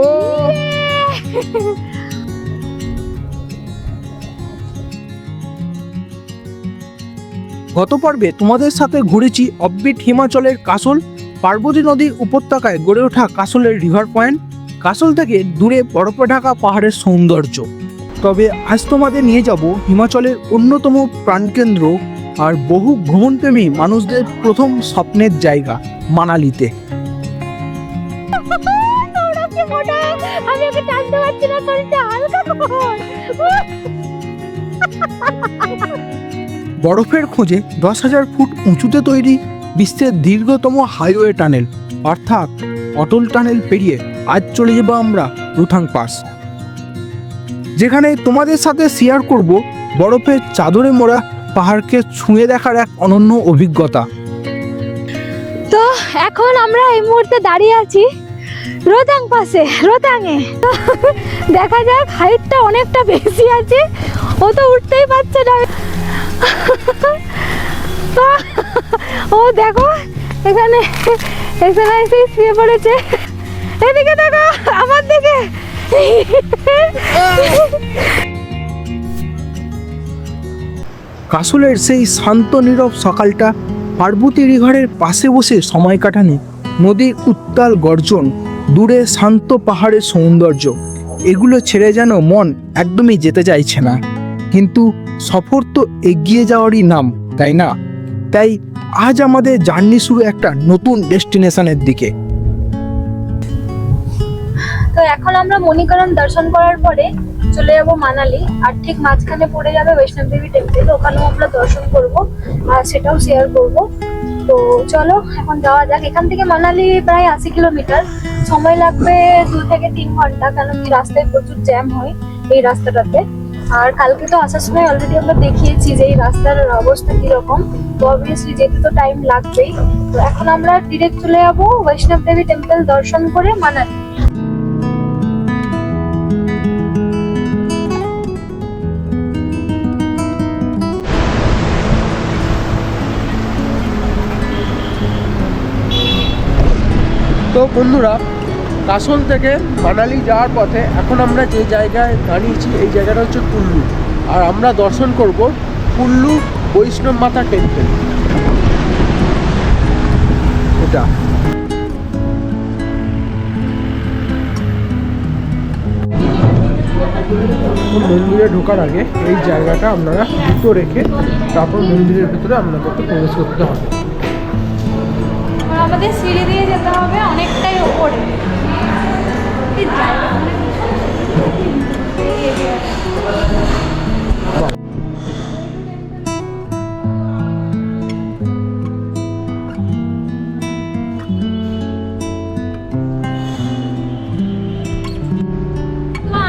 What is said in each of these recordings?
ও গত পর্বে তোমাদের সাথে ঘুরেছি অফবিট হিমাচলের কাসল, পার্বতী নদী উপত্যকায় গড়ে ওঠা কাসলের রিভার পয়েন্ট, কাসল থেকে দূরে বরফে ঢাকা পাহাড়ের সৌন্দর্য। তবে আজ তোমাদের নিয়ে যাব হিমাচলের অন্যতম প্রাণকেন্দ্র আর বহু ভ্রমণপ্রেমী মানুষদের প্রথম স্বপ্নের জায়গা মানালিতে। বরফের খোঁজে 10,000 ফুট উঁচুতে তৈরি বিশ্বের দীর্ঘতম হাইওয়ে টানেল অর্থাৎ অটল টানেল পেরিয়ে আজ চলে যাব আমরা রোথাং পাস, যেখানে তোমাদের সাথে শেয়ার করব বরফের চাদরে মোড়া পাহাড়কে ছুঁয়ে দেখার এক অনন্য অভিজ্ঞতা। তো এখন আমরা এই মুহূর্তে দাঁড়িয়ে আছি রোথাং পাসে, রোথাংয়ে। দেখা যাক, হাইটটা অনেকটা বেশি আছে, ও তো উঠতেই পারছে না। ও দেখো এখানে এসে শুয়ে পড়েছে। এদিকে দেখো, আমার দিকে। কাসলের সেই শান্ত নীরব সকালটা, পার্বতী রিভারের পাশে বসে সময় কাটানো, নদীর উত্তাল গর্জন, দূরে শান্ত পাহাড়ের সৌন্দর্য, এগুলো ছেড়ে যেন মন একদমই যেতে চাইছে না। কিন্তু সফর তো এগিয়ে যাওয়ারই নাম, তাই না? তাই আজ আমাদের জার্নি শুরু একটা নতুন ডেস্টিনেশনের দিকে। তো এখন আমরা মণিকরণ দর্শন করার পরে চলে যাবো মানালি, আর ঠিক মাঝখানে পড়ে যাবে বৈষ্ণব দেবী টেম্পল, ওখানেও আমরা দর্শন করব আর সেটাও শেয়ার করব। তো চলো এখন যাওয়া যাক। এখান থেকে মানালি প্রায় 80 কিলোমিটার, সময় লাগবে 2 থেকে 3 ঘন্টা, কারণ কি রাস্তায় প্রচুর জ্যাম হয় এই রাস্তাটাতে। আর কালকে তো আসার সময় অলরেডি আমরা দেখিয়েছি যে এই রাস্তার অবস্থা কিরকম, তো অবভিয়াসলি যেতে তো টাইম লাগবেই। তো এখন আমরা ডিরেক্ট চলে যাবো বৈষ্ণব দেবী টেম্পল দর্শন করে মানালি। তো বন্ধুরা, কাসল থেকে মানালি যাওয়ার পথে এখন আমরা যে জায়গায় দাঁড়িয়েছি এই জায়গাটা হচ্ছে কুল্লু, আর আমরা দর্শন করব কুল্লু বৈষ্ণব মাতা টেম্পল। এটা মন্দিরে ঢোকার আগে এই জায়গাটা আপনারা জুতো রেখে তারপর মন্দিরের ভিতরে আপনাদেরকে প্রবেশ করতে হবে। আমাদের সিঁড়ি দিয়ে যেতে হবে অনেকটাই ওপরে।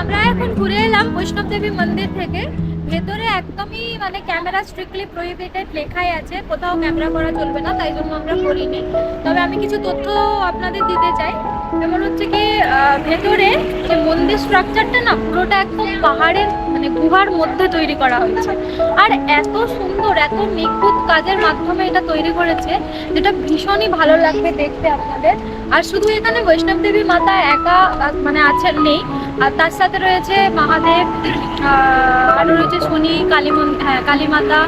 আমরা এখন ঘুরে এলাম বৈষ্ণব দেবী মন্দির থেকে। ভেতরে একদমই মানে ক্যামেরা স্ট্রিক্টলি প্রহিবিটেড লেখাই আছে, কোথাও ক্যামেরা করা চলবে না, তাই জন্য আমরা করিনি। তবে আমি কিছু তথ্য আপনাদের দিতে চাই। যেমন হচ্ছে কি, ভেতরে যে মন্দির স্ট্রাকচারটা না, পুরোটা একদম পাহাড়ের মানে গুহার মধ্যে তৈরি করা হয়েছে, আর এত সুন্দর, এত নিখুঁত কাজের মাধ্যমে এটা তৈরি করেছে, যেটা ভীষণই ভালো লাগবে দেখতে আপনাদের। আর শুধু এখানে বৈষ্ণব দেবী মাতা একা মানে আছেন নেই, আর তার সাথে রয়েছে মহাদেব, আরো রয়েছে শনি, কালী মাতা,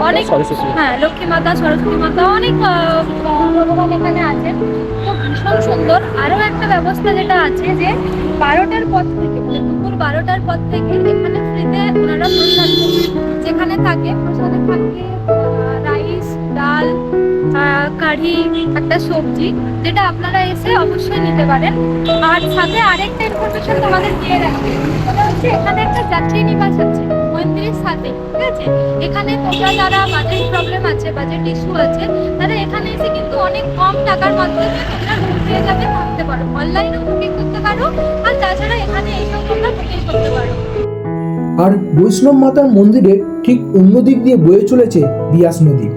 অনেক, হ্যাঁ লক্ষ্মী মাতা, সরস্বতী মাতা, অনেক ভগবান এখানে আছেন। তো ভীষণ সুন্দর। আরো একটা ব্যবস্থা যেটা আছে যে 12টার পর থেকে, মানে দুপুর 12টার পর থেকে এখানে ফ্রিতে ওনারা প্রসাদ যেখানে থাকে, প্রসাদে থাকে রাইস, ডাল, কারি, একটা সবজি, যেটা আপনারা এসে অবশ্যই নিতে পারেন। আর সাথে আরেকটা ইনফরমেশন তোমাদের দিয়ে রাখি, সেটা হচ্ছে এখানে একটা যাত্রী নিবাস আছে মন্দিরের সাথে, ঠিক আছে? এখানে তোমরা যারা বাজেট প্রবলেম আছে, বাজেট ইস্যু আছে, তারা এখানে এসে কিন্তু অনেক কম টাকার মাধ্যমে তোমরা রুম পেয়ে যাবে, থাকতে পারো, অনলাইনেও বুকিং করতে পারো, আর তাছাড়া এখানে এসেও তোমরা বুকিং করতে পারো। আর বৈষ্ণব মাতার মন্দিরের ঠিক অন্য দিক দিয়ে বয়ে চলেছে বিয়াস নদী।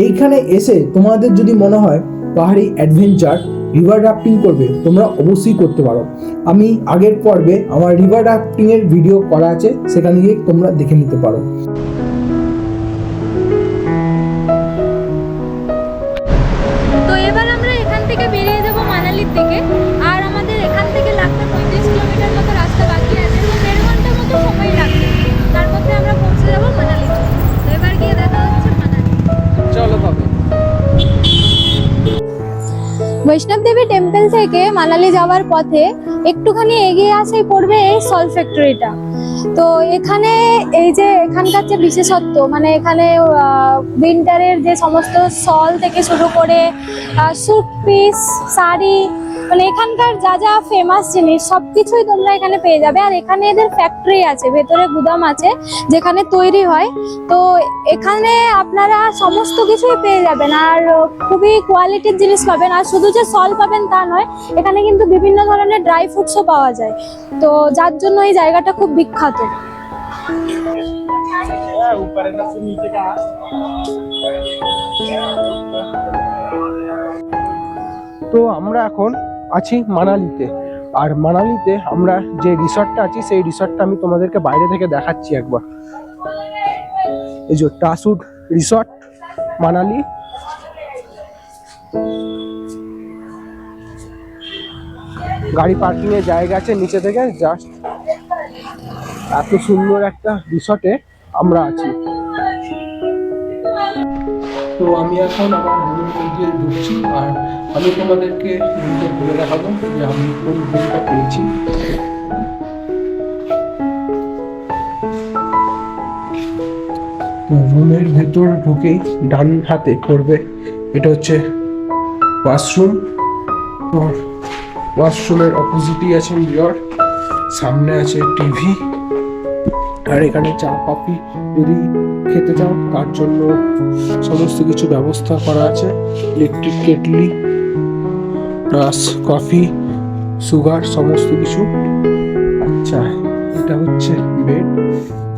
এইখানে এসে তোমাদের যদি মনে হয় পাহাড়ি অ্যাডভেঞ্চার, রিভার রাফটিং করবে, তোমরা অবশ্যই করতে পারো। আমি আগের পর্বে আমার রিভার রাফটিংয়ের ভিডিও করা আছে, সেখানে গিয়ে তোমরা দেখে নিতে পারো। বৈষ্ণব দেবী টেম্পল থেকে মানালি যাওয়ার পথে একটুখানি এগিয়ে আসেই পড়বে এই সল্ট ফ্যাক্টরিটা। তো এখানে এই যে এখানকার যে বিশেষত্ব, মানে এখানে উইন্টারের যে সমস্ত সল থেকে শুরু করে স্যুট পিস, শাড়ি, মানে এখানকার যা যা ফেমাস জিনিস সবকিছুই তোমরা এখানে পেয়ে যাবে। আর এখানে এদের ফ্যাক্টরি আছে, ভেতরে গুদাম আছে যেখানে তৈরি হয়। তো এখানে আপনারা সমস্ত কিছুই পেয়ে যাবেন, আর খুবই কোয়ালিটির জিনিস পাবেন। আর শুধু যে সল পাবেন তা নয়, এখানে কিন্তু বিভিন্ন ধরনের ড্রাই ফ্রুটসও পাওয়া যায়, তো যার জন্য এই জায়গাটা খুব বিখ্যাত। তো আমরা এখন আছি মানালিতে, আর মানালিতে আমরা যে রিসর্টটা আছি সেই রিসর্টটা আমি তোমাদেরকে বাইরে থেকে দেখাচ্ছি একবার। এই যে টাসুড রিসর্ট মানালি। গাড়ি পার্কিং এর জায়গা আছে নিচে থেকে, জাস্ট এত সুন্দর একটা রিসর্টে আমরা আছি। তো আমি এখন আমার রুমের মধ্যে ঢুকছি, আর আমি তোমাদেরকে রুমটা ঘুরে দেখাবো যে আমি কোন রুমটা পেয়েছি। তো রুমের ভেতর ঢুকেই ডান হাতে পড়বে এটা হচ্ছে ওয়াশরুম। তো ওয়াশরুমের অপোজিটই আছে মিরর, সামনে আছে টিভি, আর এখানে চা কফি যদি খেতে চাও তার জন্য সমস্ত কিছু ব্যবস্থা করা আছে। Electric kettle plus coffee, sugar, সমস্ত কিছু। আচ্ছা, এটা হচ্ছে বেড,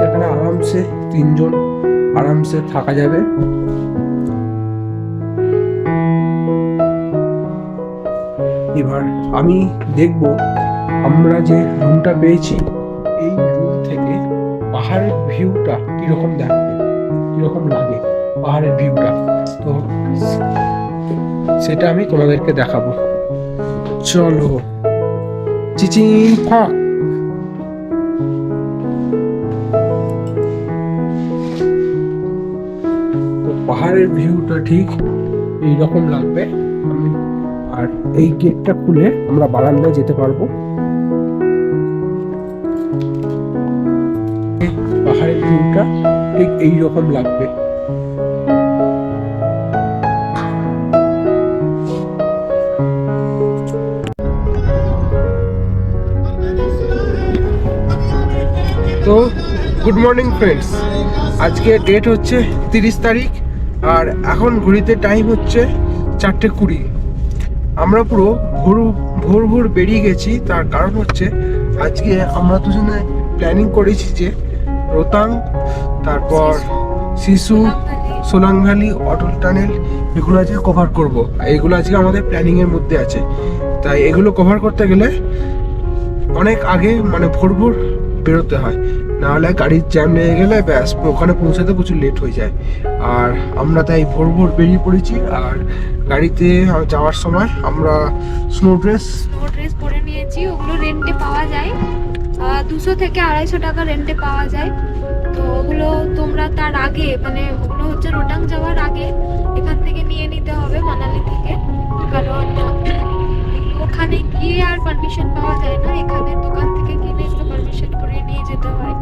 এখানে আরামসে 3 জন আরামসে থাকা যাবে। এবার আমি দেখব আমরা যে রুমটা পেয়েছি এই রুম থেকে পাহাড়ের ভিউটা কিরকম দেখতে, কিরকম লাগে পাহাড়ের ভিউটা। তো সেটা আমি তোমাদেরকে দেখাবো, চলো। চিচিং ফাঁক। তো পাহাড়ের ভিউটা ঠিক এইরকম লাগবে। আর এই গেটটা খুলে আমরা বারান্দায় যেতে পারবো। পাহাড়ের ভিউটা ঠিক এইরকম লাগবে। তো গুড মর্নিং ফ্রেন্ডস, আজকে ডেট হচ্ছে 30 তারিখ, আর এখন ঘড়িতে টাইম হচ্ছে 4:20। আমরা পুরো ভোর ভোর বেরিয়ে গেছি। তার কারণ হচ্ছে আজকে আমরা দুজনে প্ল্যানিং করেছি যে রোতাং, তারপর শিশু, সোলাং ভ্যালি, অটল টানেল, এগুলো আজকে কভার করব। এগুলো আজকে আমাদের প্ল্যানিংয়ের মধ্যে আছে। তাই এগুলো কভার করতে গেলে অনেক আগে মানে ভোর ভোর বেরোতে হয়, নাহলে গাড়ির জ্যাম লেগে গেলে ব্যাস ওখানে পৌঁছাতে প্রচুর লেট হয়ে যায়। আর আমরা তাই ভোর ভোর বেরিয়ে পড়েছি। আর গাড়িতে যাওয়ার সময় আমরা স্নো ড্রেস পরে নিয়েছি, ওগুলো রেন্টে পাওয়া যায়, 200 থেকে 250 টাকা রেন্টে পাওয়া যায়। তো ওগুলো তোমরা তার আগে, মানে ওগুলো হচ্ছে রোটাং যাওয়ার আগে এখান থেকে নিয়ে নিতে হবে মানালি থেকে, কারণ ওখানে গিয়ে আর পারমিশন পাওয়া যায় না, এখানে দোকান থেকে কিনে একটু পারমিশন করে নিয়ে যেতে হয়।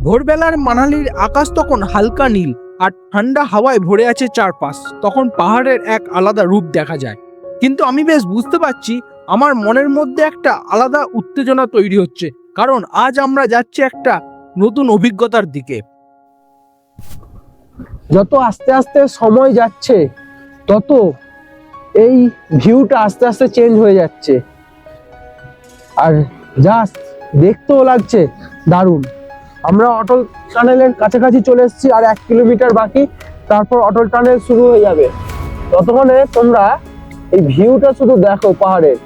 ভোরবেলার মানালির আকাশ তখন হালকা নীল, আর ঠান্ডা হাওয়ায় ভরে আছে চারপাশ। তখন পাহাড়ের এক আলাদা রূপ দেখা যায়। কিন্তু আমি বেশ বুঝতে পারছি আমার মনের মধ্যে একটা আলাদা উত্তেজনা তৈরি হচ্ছে, কারণ আজ আমরা যাচ্ছি একটা নতুন অভিজ্ঞতার দিকে। যত আস্তে আস্তে সময় যাচ্ছে তত এই ভিউটা আস্তে আস্তে চেঞ্জ হয়ে যাচ্ছে, আর জাস্ট দেখতেও লাগছে দারুণ। আমরা অটল টানেলের কাছাকাছি চলে এসেছি, আর 1 কিলোমিটার বাকি, তারপর অটল টানেল শুরু হয়ে যাবে। ততক্ষণে তোমরা এই ভিউটা শুধু দেখো পাহাড়ের।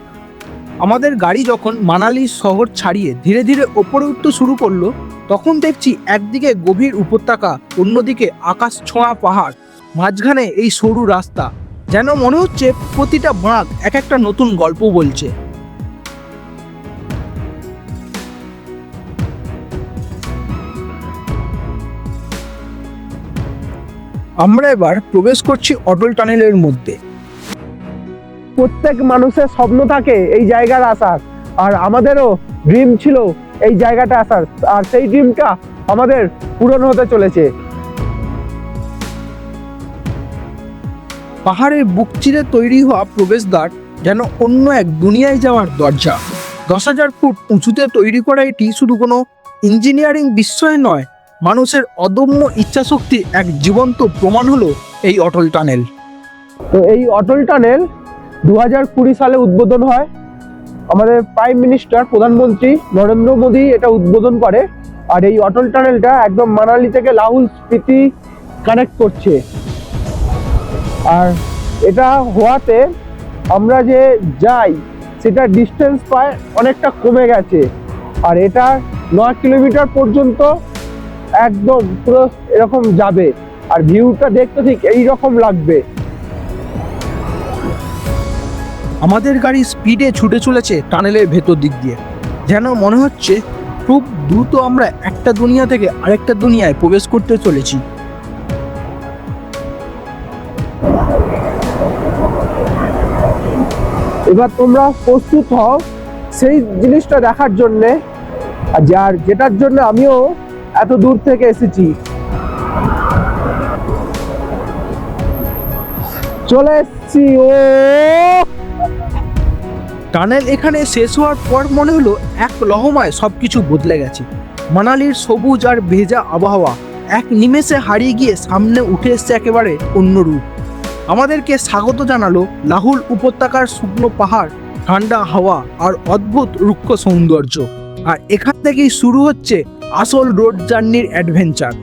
আমাদের গাড়ি যখন মানালি শহর ছাড়িয়ে ধীরে ধীরে ওপরে উঠতে শুরু করলো, তখন দেখছি একদিকে গভীর উপত্যকা, অন্যদিকে আকাশ ছোঁয়া পাহাড়, মাঝখানে এই সরু রাস্তা। যেন মনে হচ্ছে প্রতিটা বাঁক এক একটা নতুন গল্প বলছে। আমরা এবার প্রবেশ করছি অটল টানেলের মধ্যে। প্রত্যেক মানুষের স্বপ্ন থাকে এই জায়গায় আসার, আর আমাদেরও ড্রিম ছিল এই জায়গাটা আসার, আর সেই ড্রিমটা আমাদের পূরণ হতে চলেছে। পাহাড়ের বুক চিরে তৈরি হওয়া প্রবেশদ্বার যেন অন্য এক দুনিয়ায় যাওয়ার দরজা। 10,000 ফুট উঁচুতে তৈরি করা এটি শুধু কোনো ইঞ্জিনিয়ারিং বিস্ময় নয়, মানুষের অদম্য ইচ্ছাশক্তির এক জীবন্ত প্রমাণ হলো এই অটল টানেল। তো এই অটল টানেল 2020 সালে উদ্বোধন হয়। আমাদের প্রাইম মিনিস্টার, প্রধানমন্ত্রী নরেন্দ্র মোদী এটা উদ্বোধন করে। আর এই অটল টানেলটা একদম মানালি থেকে লাহুল স্পিতি কানেক্ট করছে। আর এটা হওয়াতে আমরা যে যাই সেটা ডিস্টেন্স প্রায় অনেকটা কমে গেছে। আর এটা 9 কিলোমিটার পর্যন্ত একদম পুরো এরকম যাবে, আর ভিউটা দেখতে ঠিক এইরকম লাগবে। আমাদের গাড়ি স্পিডে ছুটে চলেছে টানেলের ভেতর দিক দিয়ে, যেন মনে হচ্ছে খুব দ্রুত আমরা একটা দুনিয়া থেকে আরেকটা দুনিয়ায় প্রবেশ করতে চলেছি। এবার তোমরা প্রস্তুত হও সেই জিনিসটা দেখার জন্যে, আর যেটার জন্য আমিও এত দূর থেকে এসেছি। চলে এসেছি। ও টানেল এখানে শেষ হওয়ার পর মনে হলো এক লহমায় সবকিছু বদলে গেছে। মানালির সবুজ আর ভেজা আবহাওয়া এক নিমেষে হারিয়ে গিয়ে সামনে উঠে এসছে একেবারে অন্য রূপ। আমাদেরকে স্বাগত জানালো লাহুল উপত্যকার শুকনো পাহাড়, ঠান্ডা হাওয়া আর অদ্ভুত রুক্ষ সৌন্দর্য। আর এখান থেকেই শুরু হচ্ছে আসল রোড জার্নির অ্যাডভেঞ্চার।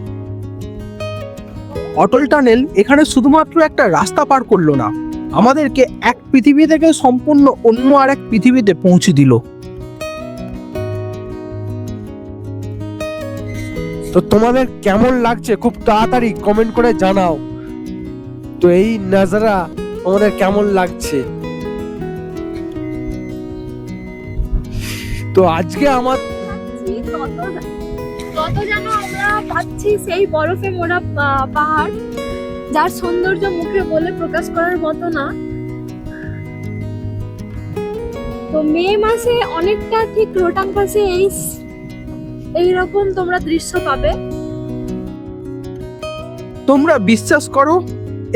অটল টানেল এখানে শুধুমাত্র একটা রাস্তা পার করলো না, আমাদেরকে এক পৃথিবী থেকে সম্পূর্ণ অন্য আর এক পৃথিবীতে পৌঁছে দিল। তো তোমাদের কেমন লাগছে খুব তাড়াতাড়ি কমেন্ট করে জানাও। তো এই নাজারা তোমাদের কেমন লাগছে? তো আজকে আমার তত যেন আমরা পাচ্ছি সেই বরফে মোড়া পাহাড়, যার সৌন্দর্য মুখে বলে প্রকাশ করার মতো না। তো মে মাসে অনেকটা ঠিক রোটাং পাশে এইরকম তোমরা দৃশ্য পাবে। তোমরা বিশ্বাস করো,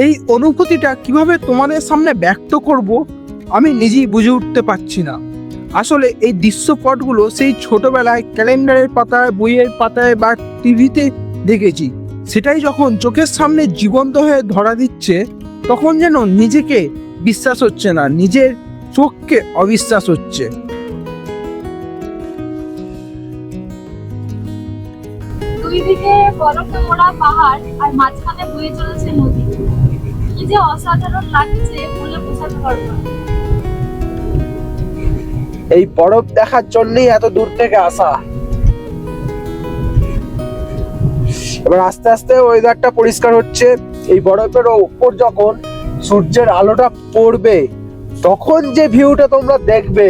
এই অনুভূতিটা কিভাবে তোমাদের সামনে ব্যক্ত করব আমি নিজেই বুঝে উঠতে পারছি না। আসলে এই দৃশ্যপটগুলো সেই ছোটবেলায় ক্যালেন্ডারের পাতায়, বইয়ের পাতায় বা টিভিতে দেখেছি। সেটাই যখন চোখের সামনে জীবন্ত হয়ে ধরা দিচ্ছে, তখন যেন নিজেকে বিশ্বাস হচ্ছে না, নিজের চোখকে অবিশ্বাস হচ্ছে। দুই দিকে বরফে মোড়া পাহাড় আর মাঝখানে বয়ে চলেছে নদী। কি যে অসাধারণ লাগছে বলে বোঝাতে পারবো না। এই বরফ দেখার জন্যই এত দূর থেকে আসা। এবার আস্তে আস্তে ওয়েদারটা পরিষ্কার হচ্ছে। এই বরফের উপর যখন সূর্যের আলোটা পড়বে, তখন যে ভিউটা তোমরা দেখবে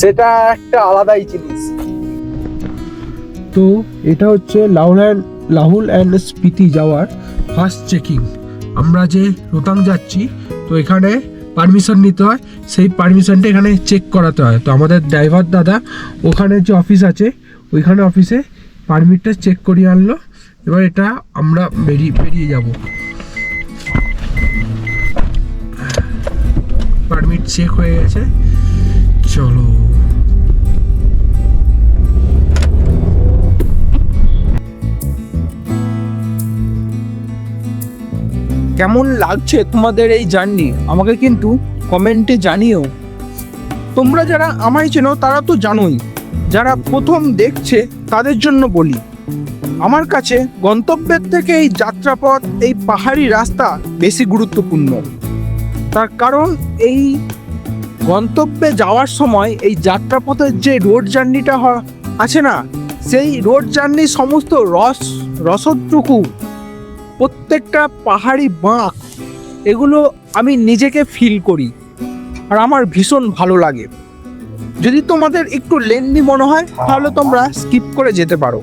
সেটা একটা আলাদাই জিনিস। তো এটা হচ্ছে লাহুল অ্যান্ড স্পিতি যাওয়ার ফার্স্ট চেকিং। আমরা যে রোতাং যাচ্ছি, তো এখানে পারমিশন নিতে হয়, সেই পারমিশনটা এখানে চেক করাতে হয়। তো আমাদের ড্রাইভার দাদা ওখানে যে অফিস আছে ওইখানে অফিসে পারমিটটা চেক করিয়ে আনলো। এবার এটা আমরা বেরিয়ে যাব। পারমিট চেক হয়ে গেছে, চলো। কেমন লাগছে তোমাদের এই জার্নি আমাকে কিন্তু কমেন্টে জানিও। তোমরা যারা আমায় চেনো তারা তো জানোই, যারা প্রথম দেখছে তাদের জন্য বলি, আমার কাছে গন্তব্যের থেকে এই যাত্রাপথ, এই পাহাড়ি রাস্তা বেশি গুরুত্বপূর্ণ। তার কারণ এই গন্তব্যে যাওয়ার সময় এই যাত্রাপথের যে রোড জার্নিটা আছে না, সেই রোড জার্নির সমস্ত রসদটুকু, প্রত্যেকটা পাহাড়ি বাঁক, এগুলো আমি নিজেকে ফিল করি আর আমার ভীষণ ভালো লাগে। যদি তোমাদের একটু লেন্দি মনে হয় তাহলে তোমরা স্কিপ করে যেতে পারো।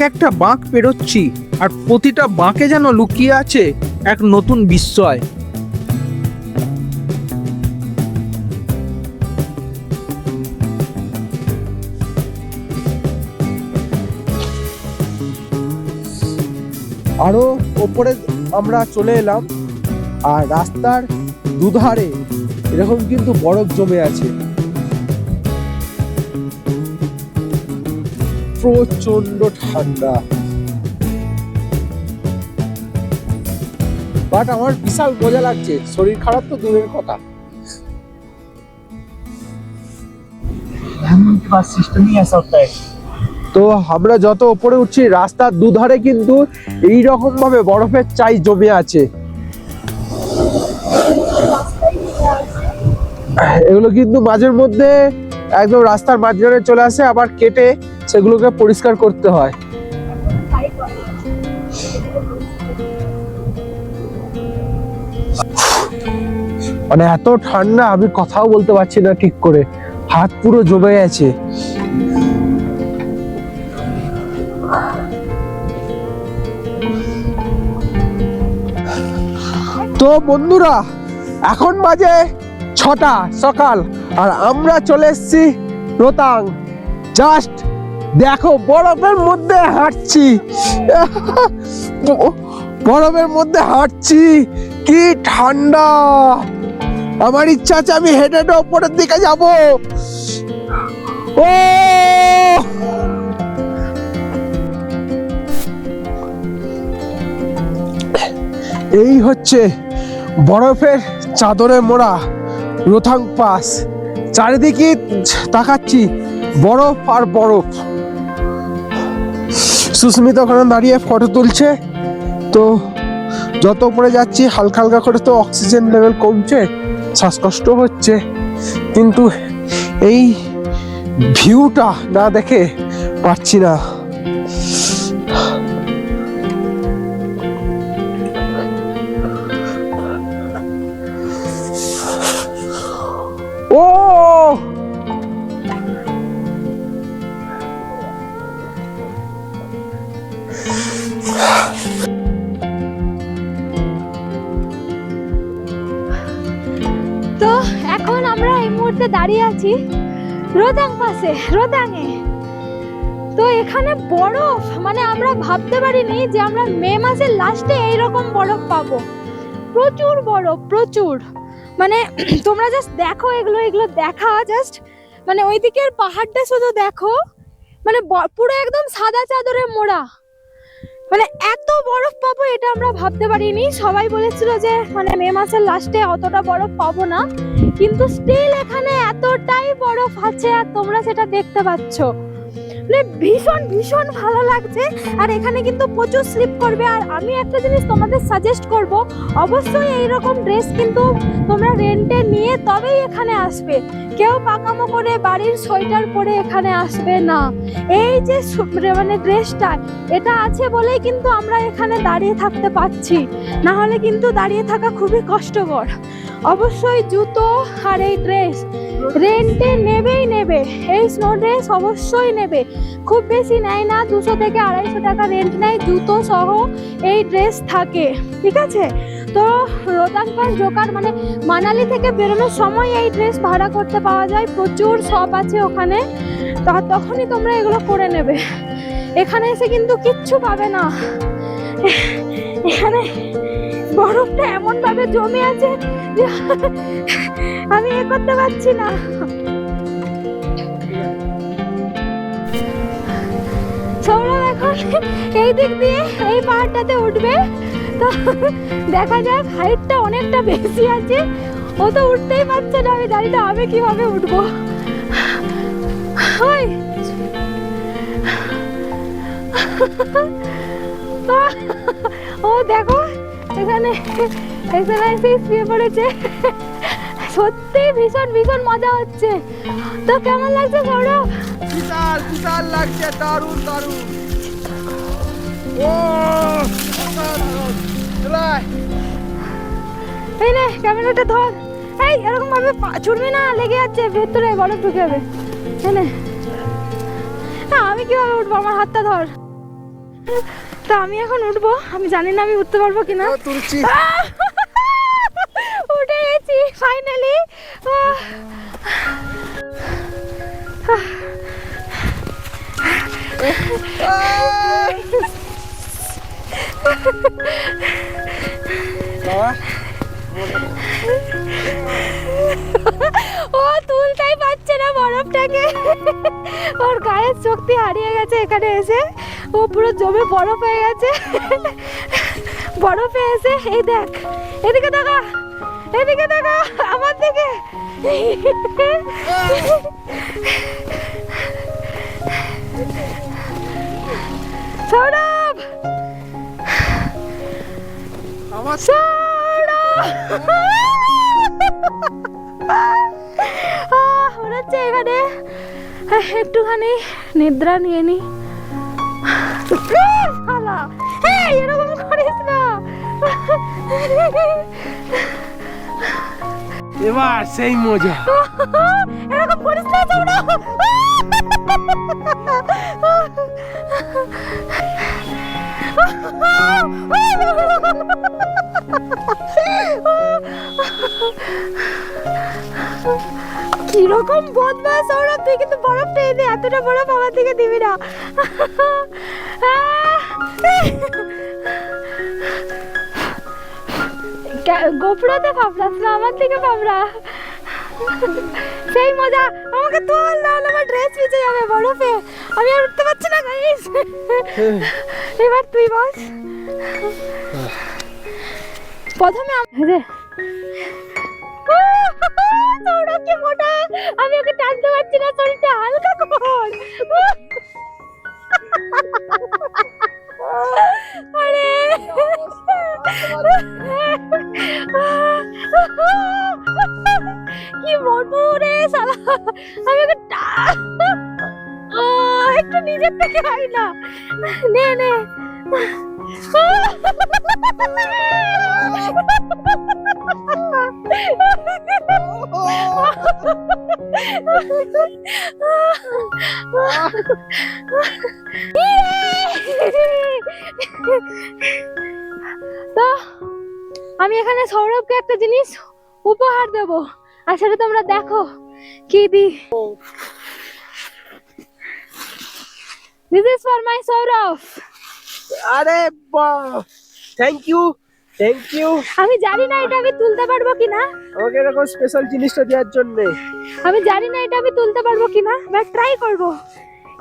একটা বাঁক পেরোচ্ছি আর প্রতিটা বাঁকে যেন লুকিয়ে আছে এক নতুন বিস্ময়। আরো ওপরে আমরা চলে এলাম আর রাস্তার দুধারে এরকম কিন্তু বরফ জমে আছে, প্রচন্ড ঠান্ডা। বাট আমার বিশাল মজা লাগছে, শরীর খারাপ তো দূরের কথা। सिस्टम ही ऐसा होता है। তো আমরা যত উপরে উঠছি রাস্তার দুধারে কিন্তু এই রকম ভাবে বরফের চাই জমে আছে। এগুলো কিন্তু মাঝের মধ্যে একদম রাস্তার মাঝখানে চলে আসে, আবার কেটে সেগুলোকে পরিষ্কার করতে হয়। মানে এত ঠান্ডা আমি কথাও বলতে পারছি না ঠিক করে, হাত পুরো জমে গেছে। তো বন্ধুরা এখন বাজে 6টা সকাল আর আমরা চলে এসেছি রোতাং। জাস্ট দেখো বরফের মধ্যে হাঁটছি, বরফের মধ্যে হাঁটছি, কি ঠান্ডা। আমার ইচ্ছা আছে আমি হেঁটে হেঁটে উপরের দিকে যাব। ও এই হচ্ছে বরফের চাদরে মোড়া রোথাং পাস। চারিদিকে তাকাচ্ছি বরফ আর বরফ। সুস্মিতা ওখানে দাঁড়িয়ে ফটো তুলছে। তো যত উপরে যাচ্ছি হালকা হালকা করে তো অক্সিজেন লেভেল কমছে, শ্বাসকষ্ট হচ্ছে, কিন্তু এই ভিউটা না দেখে পাচ্ছি না। ও তো এখন আমরা এই মুহূর্তে দাঁড়িয়ে আছি রোতাং পাশে, রোতাংয়ে। তো এখানে বরফ মানে আমরা ভাবতে পারিনি যে আমরা মে মাসের লাস্টে এইরকম বরফ পাবো। প্রচুর বরফ, প্রচুর। মানে তোমরা জাস্ট দেখো, এগুলো দেখা জাস্ট, মানে ওই দিকের পাহাড়টা শুধু দেখো, মানে পুরো একদম সাদা চাদরে মোড়া। মানে এত বরফ পাবো এটা আমরা ভাবতে পারিনি। সবাই বলেছিল যে মানে মে মাসের লাস্টে অতটা বরফ পাবো না, কিন্তু স্টিল এখানে এতটাই বরফ আছে আর তোমরা সেটা দেখতে পাচ্ছ। মানে ভীষণ ভীষণ ভালো লাগছে। আর এখানে কিন্তু প্রচুর স্লিপ করবে। আর আমি একটা জিনিস তোমাদের সাজেস্ট করব, অবশ্যই এইরকম ড্রেস কিন্তু তোমরা রেন্টে নিয়ে তবেই এখানে আসবে। কেউ পাকামো করে বাড়ির সোয়েটার পরে এখানে আসবে না। এই যে মানে ড্রেসটা এটা আছে বলেই কিন্তু আমরা এখানে দাঁড়িয়ে থাকতে পারছি, না হলে কিন্তু দাঁড়িয়ে থাকা খুবই কষ্টকর। অবশ্যই জুতো আর এই ড্রেস রেন্টে নেবেই নেবে। এই স্নো ড্রেস অবশ্যই নেবে। খুব বেশি নেয় না, 200 থেকে 250 টাকা রেন্ট নেয়, জুতো সহ এই ড্রেস থাকে, ঠিক আছে। তো রোতাং পাস ঢোকার মানে মানালি থেকে বেরোনোর সময় এই ড্রেস ভাড়া করতে পাওয়া যায়। প্রচুর শপ আছে ওখানে, তখনই তোমরা এগুলো করে নেবে। এখানে এসে কিন্তু কিচ্ছু পাবে না। এখানে বরফটা এমন ভাবে জমে আছে যে আমি এ করতে পারছি না। সৌরভ এখন এই দিক দিয়ে এই পাহাড়টাতে উঠবে। তো দেখা যাক, হাইটটা অনেকটা বেশি আছে, ও তো উঠতেই পারছে না। আমি জানি না আমি কিভাবে উঠবো। ও দেখো এখানে শুয়ে পড়েছে। সত্যি ভীষণ ভীষণ মজা হচ্ছে। তো কেমন লাগছে সৌরভ? বিশাল বিশাল লাগছে, দারুণ দারুণ। ও এই নে ক্যামেরাটা ধর। এই এরকম ভাবে ছুটবি না, লেগে যাচ্ছে, ভেতরে বরফ ঢুকে যাবে। আমি কিভাবে উঠবো? আমার হাতটা ধর। তো আমি এখন উঠবো, আমি জানি না আমি উঠতে পারবো কিনা। তুলছি। উঠে গেছি ফাইনালি। ও তুলতেই পারছে না বরফটাকে, ওর গায়ের শক্তি হারিয়ে গেছে এখানে এসে, ও পুরো জমে বরফ হয়ে গেছে। বরফে এসে এই দেখ, এদিকে দেখা, এদিকে দেখা আমার দিকে। সৌরভ, আমার হচ্ছে এখানে একটুখানি নিদ্রা নিয়ে নি। এরকম করিস না, এবার সেই মজা। এরকম করিস না সৌরভ। কিরকম বদমাস সৌরভ, তুই কিন্তু বরফটা এনে এতটা বরফ আমার দিকে দিবি না। গোপড়াতে ফাবড়াস না, আমার দিকে ফাবড়া। সেই মজা, আমাকে তোল না, আমার ড্রেস ভিজে যাবে বরফে, আমি আর উঠতে পারছি না গাইস। এবার তুই বস। প্রথমে সৌরভ কি মোটা, আমি ওকে টানতে পারছি না, শরীরটা হালকা কর। আরে কি মোটু রে শালা, আমি ওকে একটু নিজের থেকে হয় না, নে নে। তো আমি এখানে সৌরভকে একটা জিনিস উপহার দেব, আর সেটা তোমরা দেখো কি দি। This is for my Sourav. আরে বাহ, থ্যাংক ইউ, থ্যাংক ইউ। আমি জানি না এটা আমি তুলতে পারবো কিনা, আমাকে এরকম স্পেশাল জিনিসটা দেওয়ার জন্য। আমি জানি না এটা আমি তুলতে পারবো কিনা, বাট ট্রাই করব,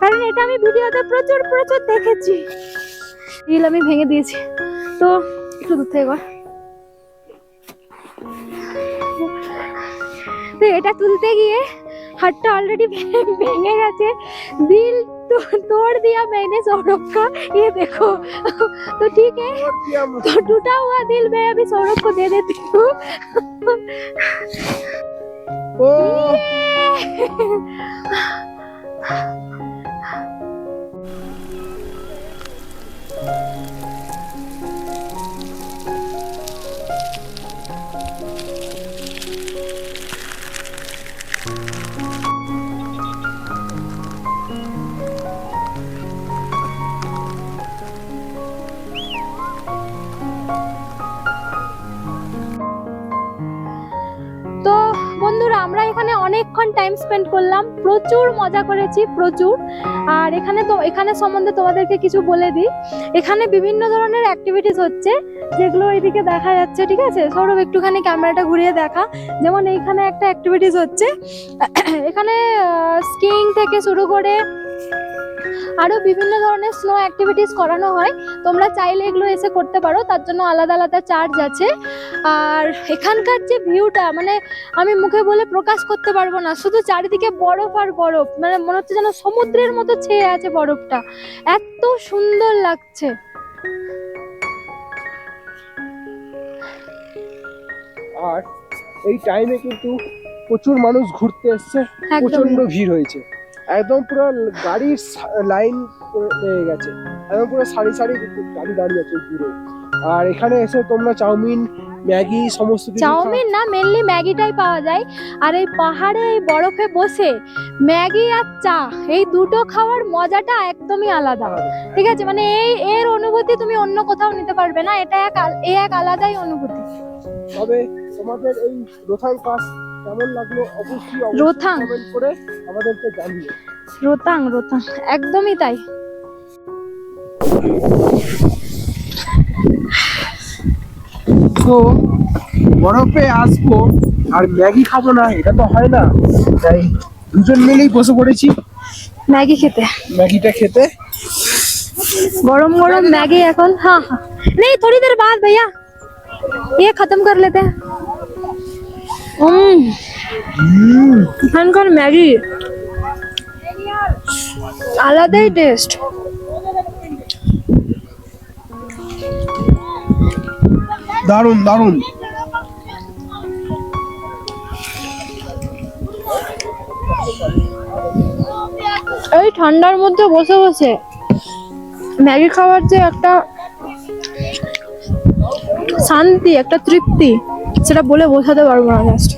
কারণ এটা আমি ভিডিওতে প্রচুর প্রচুর দেখেছি। রিল আমি ভেঙে দিয়েছি, তো একটু দূর থেকে কর। তো এটা তুলতে গিয়ে হাতটা অলরেডি ভেঙে গেছে। दिल तोड़ दिया मैंने सौरभ का, ये देखो। तो ठीक है, तो टूटा हुआ दिल मैं अभी सौरभ को दे देती हूँ। তো বন্ধুরা, আমরা এখানে অনেকক্ষণ টাইম স্পেন্ড করলাম, প্রচুর মজা করেছি, প্রচুর। আর এখানে সম্বন্ধে তোমাদেরকে কিছু বলে দিই, এখানে বিভিন্ন ধরনের অ্যাক্টিভিটিস হচ্ছে, যেগুলো এইদিকে দেখা যাচ্ছে। ঠিক আছে সৌরভ, একটুখানি ক্যামেরাটা ঘুরিয়ে দেখা। যেমন এইখানে একটা অ্যাক্টিভিটিস হচ্ছে, এখানে স্কিইং থেকে শুরু করে আরো বিভিন্ন ধরনের স্নো অ্যাক্টিভিটিস করানো হয়। তোমরা চাইলে এগুলো এসে করতে পারো, তার জন্য আলাদা আলাদা চার্জ আছে। আর এখানকার যে ভিউটা, মানে আমি মুখে বলে প্রকাশ করতে পারবো না, শুধু চারিদিকে বরফ আর বরফ, মানে মনে হচ্ছে যেন সমুদ্রের মতো ছেয়ে আছে বরফটা, এত সুন্দর লাগছে। আর এই টাইমে কিন্তু প্রচুর মানুষ ঘুরতে এসছে, প্রচন্ড ভিড় হয়েছে। একদম পুরো গাড়ির লাইন লেগে গেছে, একদম পুরো সারি সারি গাড়ি দাঁড়িয়ে আছে পুরো। আর এখানে এসে তোমরা চাউমিন, ম্যাগি সমস্ত কিছু চাউমিন না, মেনলি ম্যাগিটাই পাওয়া যায়। আর এই পাহাড়ে এই বরফে বসে ম্যাগি আর চা এই দুটো খাওয়ার মজাটা একদমই আলাদা। ঠিক আছে, মানে এর অনুভূতি তুমি অন্য কোথাও নিতে পারবে না। এটা এক আলাদাই অনুভূতি। তবে তোমাদের এই রোথাং পাস কেমন লাগলো অবশ্যই রোথাং কমেন্ট করে আমাদেরকে জানিও। রোতাং একদমই তাই। তো বরফে আসবো আর ম্যাগি খাবো না, এটা তো হয় না, তাই দুজন মিলেই বসে পড়েছি ম্যাগি খেতে, ম্যাগিটা খেতে। गरम गरम मैगी এখন। हाँ हाँ नहीं, थोड़ी देर बाद भैया ये खत्म कर लेते हैं। এখানকার ম্যাগি আলাদাই টেস্ট। দারুণ দারুণ। এই ঠান্ডার মধ্যে বসে বসে ম্যাগি খাওয়ার যে একটা শান্তি, একটা তৃপ্তি, সেটা বলে বোঝাতে পারবো না জাস্ট।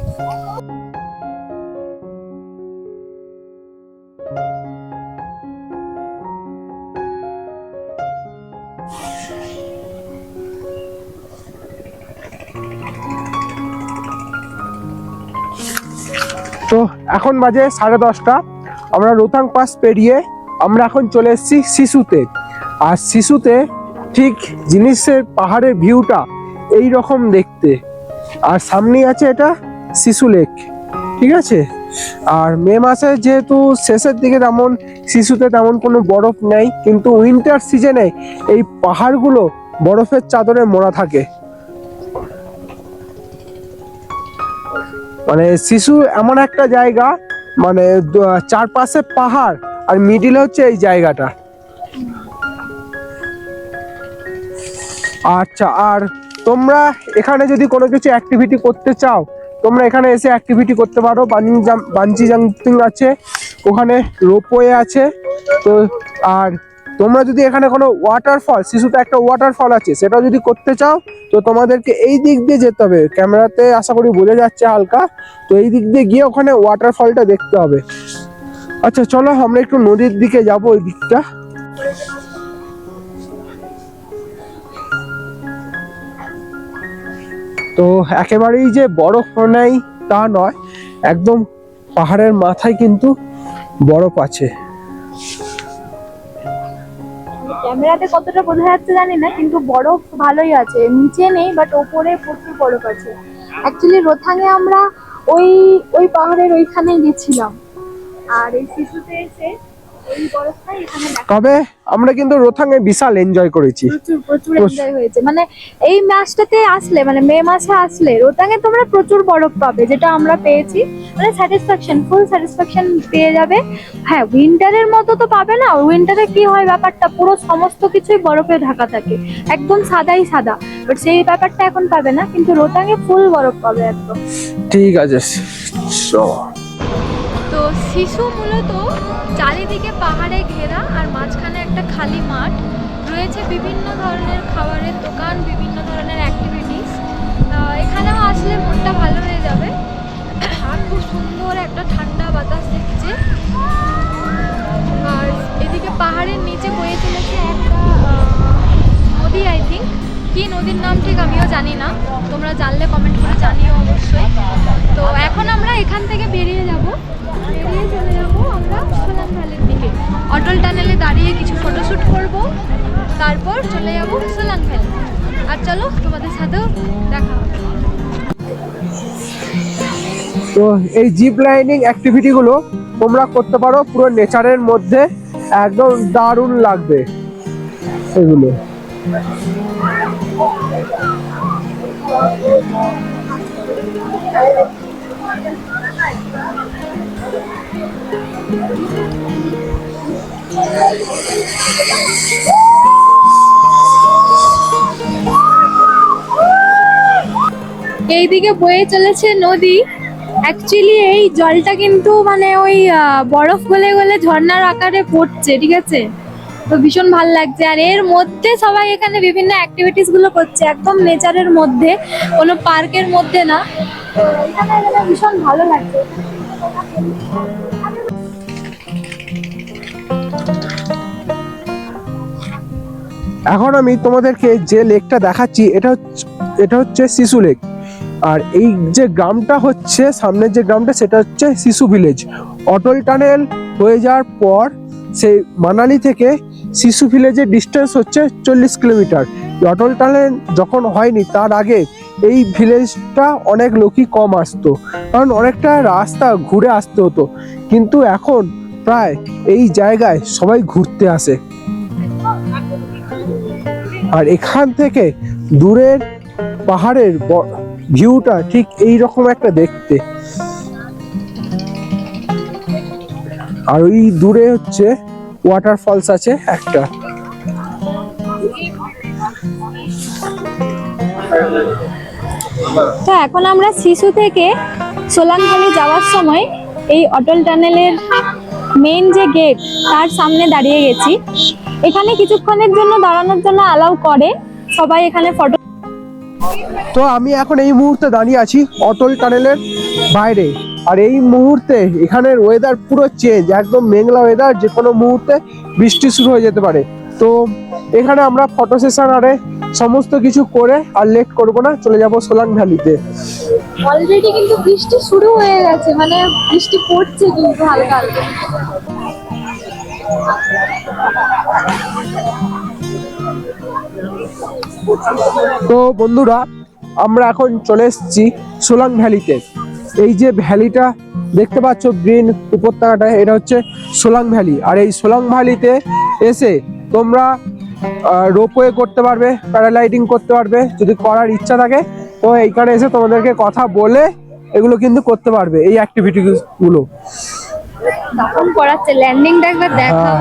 তো এখন বাজে 10:30। আমরা রোথাং পাস পেরিয়ে আমরা এখন চলে এসেছি শিশুতে। আর শিশুতে ঠিক জিনিসের পাহাড়ের ভিউটা এই রকম দেখতে। আর সামনেই আছে এটা শিশু লেক, ঠিক আছে। আর মে মাসে যেহেতু শেষের দিকে তেমন শিশুতে তেমন কোনো বরফ নেই, কিন্তু উইন্টার সিজনে এই পাহাড়গুলো বরফের চাদরে মোড়া থাকে। মানে শিশু এমন একটা জায়গা, মানে চারপাশে পাহাড় আর মিডিলে হচ্ছে এই জায়গাটা। আচ্ছা, আর তোমরা এখানে যদি কোনো কিছু অ্যাক্টিভিটি করতে চাও, তোমরা এখানে এসে অ্যাক্টিভিটি করতে পারো। বাঞ্জি জাম্পিং আছে, ওখানে রোপওয়ে আছে। তো আর তোমরা যদি এখানে কোনো ওয়াটারফল, শিশুতে একটা ওয়াটারফল আছে, সেটা যদি করতে চাও তো তোমাদেরকে এই দিক দিয়ে যেতে হবে। ক্যামেরাতে আশা করি বোঝা যাচ্ছে হালকা। তো এই দিক দিয়ে গিয়ে ওখানে ওয়াটারফলটা দেখতে হবে। আচ্ছা চলো আমরা একটু নদীর দিকে যাবো, ওই দিকটা। তো একেবারেই যে বরফ নেই তা নয়, একদম পাহাড়ের মাথায় কিন্তু বরফ আছে। ক্যামেরাতে কতটা বোঝা যাচ্ছে জানি না, কিন্তু বরফ ভালোই আছে। নিচে নেই, বাট ওপরে প্রচুর বরফ আছে। অ্যাকচুয়ালি রোথাঙে আমরা ওই পাহাড়ের ওইখানে গেছিলাম, আর এই শিশুতে এসে এই বরফটাই এখানে দেখা। তবে আমরা কিন্তু রোথাঙে বিশাল এনজয় করেছি, প্রচুর এনজয় হয়েছে। মানে এই মাসটাতে আসলে, মানে মে মাসে আসলে রোথাঙে তোমরা প্রচুর বরফ পাবে, যেটা আমরা পেয়েছি। মানে স্যাটিসফ্যাকশন, ফুল স্যাটিসফ্যাকশন পেয়ে যাবে। হ্যাঁ, উইন্টারের মতো তো পাবে না। উইন্টারে কি হয় ব্যাপারটা, পুরো সমস্ত কিছুই বরফে ঢাকা থাকে, একদম সাদাই সাদা। বাট সেই ব্যাপারটা এখন পাবে না, কিন্তু রোথাঙে ফুল বরফ পাবে একদম। ঠিক আছে। তো শিশু মূলত চারিদিকে পাহাড়ে ঘেরা, আর মাঝখানে একটা খালি মাঠ রয়েছে। বিভিন্ন ধরনের খাবারের দোকান, বিভিন্ন ধরনের অ্যাক্টিভিটিস। এখানেও আসলে মনটা ভালো হয়ে যাবে। আর খুব সুন্দর একটা ঠান্ডা বাতাস দিচ্ছে। আর এদিকে পাহাড়ের নিচে বয়ে চলেছে একটা নদী। আই থিঙ্ক কি নদীর নাম ঠিক আমিও জানি না, তোমরা জানলে কমেন্ট করে জানিও অবশ্যই। তো এখন আমরা এখান থেকে বেরিয়ে চলে যাবো আমরা সোলাং ভ্যালির দিকে। অটল টানেলে দাঁড়িয়ে কিছু ফটোশ্যুট করব, তারপর চলে যাবো সোলাং ভ্যালি। আর চলো তোমাদের সাথেও দেখা হবে। তো এই জিপ লাইনিং অ্যাক্টিভিটি গুলো তোমরা করতে পারো পুরো নেচারের মধ্যে, একদম দারুণ লাগবে এগুলো। এইদিকে বয়ে চলেছে নদী, অ্যাকচুয়ালি এই জলটা কিন্তু মানে ওই বরফ গলে গলে ঝর্ণার আকারে পড়ছে, ঠিক আছে? তো ভীষণ ভালো লাগছে। আর এর মধ্যে সবাই এখানে বিভিন্ন অ্যাক্টিভিটিস গুলো করছে, একদম নেচারের মধ্যে, কোনো পার্কের মধ্যে না। তো এখানে এখানে ভীষণ ভালো লাগছে। এখন আমি তোমাদেরকে যে লেকটা দেখাচ্ছি এটা হচ্ছে শিশু লেক। আর এই যে গ্রামটা হচ্ছে, সামনের যে গ্রামটা সেটা হচ্ছে শিশু ভিলেজ। অটল টানেল হয়ে যাওয়ার পর সেই মানালি থেকে শিশু ভিলেজের ডিস্টেন্স হচ্ছে 40 কিলোমিটার। অটল টানেল যখন হয়নি তার আগে এই ভিলেজটা অনেক লোকই কম আসতো, কারণ অনেকটা রাস্তা ঘুরে আসতে হতো। কিন্তু এখন প্রায় এই জায়গায় সবাই ঘুরতে আসে। আর এখান থেকে দূরের পাহাড়ের ভিউটা ঠিক এই রকম একটা দেখতে। আর ওই দূরে হচ্ছে ওয়াটারফলস আছে একটা। তো এখন আমরা শিশু থেকে সোলাংখালি যাওয়ার সময় এই অটল টানেলের মেইন যে গেট তার সামনে দাঁড়িয়ে গেছি। এখানে কিছুক্ষণের জন্য দাঁড়ানোর জন্য অ্যালাউ করে, সবাই এখানে ফটো। তো আমি এখন এই মুহূর্তে দাঁড়িয়ে আছি অটল টানেলের বাইরে। আর এই মুহূর্তে এখানের ওয়েদার পুরো চেঞ্জ, একদম মেঘলা ওয়েদার, যে কোনো মুহূর্তে বৃষ্টি শুরু হয়ে যেতে পারে। তো এখানে আমরা ফটো সেশন আরে সমস্ত কিছু করে আর লেট করবো না, চলে যাব সোলাং ভ্যালিতে। অলরেডি কিন্তু বৃষ্টি শুরু হয়ে গেছে, মানে বৃষ্টি পড়ছে কিন্তু হালকা হালকা। তো বন্ধুরা, আমরা এখন চলে এসেছি সোলাং ভ্যালিতে। এই যে ভ্যালিটা দেখতে পাচ্ছ গ্রিন উপত্যকাটা, এটা হচ্ছে সোলাং ভ্যালি। আর এই সোলাং ভ্যালিতে এসে তোমরা রোপওয়ে করতে পারবে, প্যারাগ্লাইডিং করতে পারবে, যদি করার ইচ্ছা থাকে। তো এইখানে এসে তোমাদেরকে কথা বলে এগুলো কিন্তু করতে পারবে, এই অ্যাক্টিভিটিগুলো। দারুণ করাচ্ছে, ল্যান্ডিংটা একবার দেখা।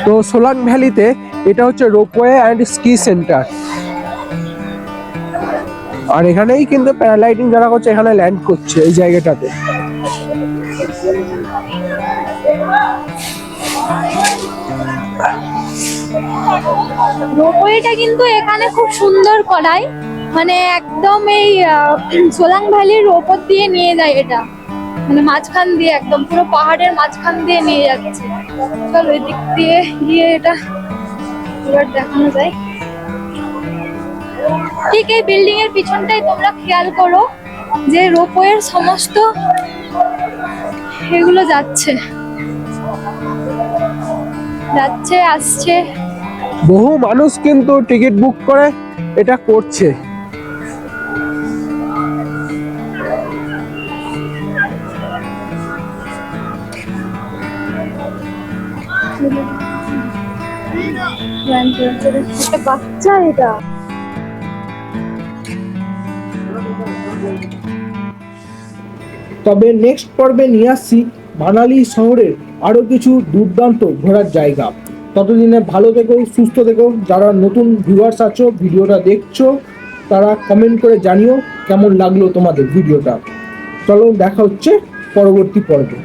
তো সোলাং ভ্যালিতে এটা হচ্ছে রোপওয়ে অ্যান্ড স্কি সেন্টার। আর এখানেই কিন্তু প্যারাগ্লাইডিং যারা করছে এখানে ল্যান্ড করছে এই জায়গাটাতে। রোপওয়েটা কিন্তু এখানে খুব সুন্দর করায়, মানে একদম এই সোলাং ভ্যালির ওপর দিয়ে নিয়ে যায় এটা, মানে মাঝখান দিয়ে, একদম পুরো পাহাড়ের মাঝখান দিয়ে নিয়ে যাচ্ছে। চলো ওই দিক দিয়ে গিয়ে এটা এবার দেখানো যায়। ঠিক এই বিল্ডিং এর পিছনটাই তোমরা খেয়াল করো যে রোপওয়ের সমস্ত এগুলো যাচ্ছে যাচ্ছে আসছে। বহু মানুষ কিন্তু টিকিট বুক করে এটা করছে। একটা বাচ্চা এটা। তবে নেক্সট পর্বে নিয়ে আসছি মানালি শহরের আরো কিছু দুর্দান্ত ঘোরার জায়গা। ততদিনে ভালো থেকো, সুস্থ থেকো। যারা নতুন ভিউয়ার্স আছো, ভিডিওটা দেখছো, তারা কমেন্ট করে জানিও কেমন লাগলো তোমাদের ভিডিওটা। চলো দেখা হচ্ছে পরবর্তী পর্বে।